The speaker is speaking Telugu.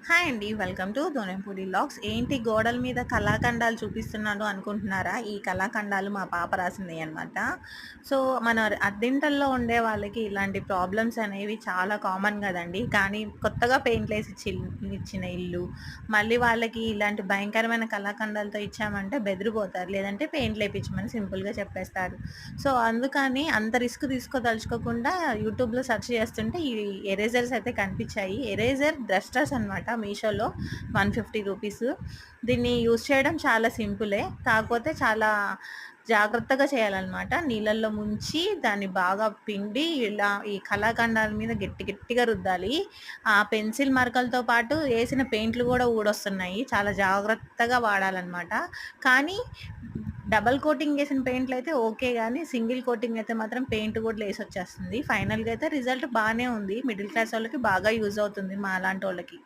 హాయ్ అండి. Welcome to Donempudi vlogs. ఏంటి గోడల మీద కళాఖండాలు చూపిస్తున్నాను అనుకుంటున్నారా? ఈ కళాఖండాలు మా పాప రాసినయనమాట. సో, మన అద్దింటల్లో ఉండే వాళ్ళకి ఇలాంటి ప్రాబ్లమ్స్ అనేవి చాలా కామన్ గదండీ. కానీ కొత్తగా పెయింట్‌లేసి ఇచ్చిన ఇల్లు, మళ్ళీ వాళ్ళకి ఇలాంటి భయంకరమైన కళాఖండాలతో ఇచ్చామంటే బెదిరిపోతారు. లేదంటే పెయింట్‌లేపిచ్చమని సింపుల్‌గా చెప్పేస్తారు. సో, అందుకని అంత రిస్క్ తీసుకోదలుచుకోకుండా యూట్యూబ్‌లో సెర్చ్ చేస్తుంటే ఈ ఎరేజర్స్ అయితే కనిపిచ్చాయి. ఎరేజర్ డస్టర్స్ అనమాట మీషోలో రూ. 150. దీన్ని యూజ్ చేయడం చాలా సింపులే. కాకపోతే చాలా జాగ్రత్తగా చేయాలనమాట. నీళ్ళల్లో ముంచి దాన్ని బాగా పిండి ఇలా ఈ కళాఖండాల మీద గట్టి గట్టిగా రుద్దాలి. ఆ పెన్సిల్ మరకలతో పాటు ఏసిన పెయింట్లు గూడా ఊడొస్తున్నాయి. చాలా జాగ్రత్తగా వాడాలనమాట. కానీ డబుల్ కోటింగ్ ఏసిన పెయింట్‌లయితే ఓకే గానీ, సింగిల్ కోటింగ్ అయితే మాత్రం పెయింట్ గూడా లేసొచ్చేస్తుంది. ఫైనల్‌గా అయితే రిజల్ట్ బానే ఉంది. మిడిల్ క్లాస్ వాళ్ళకి బాగా యూజ్ అవుతుంది మాలాంటోళ్ళకి.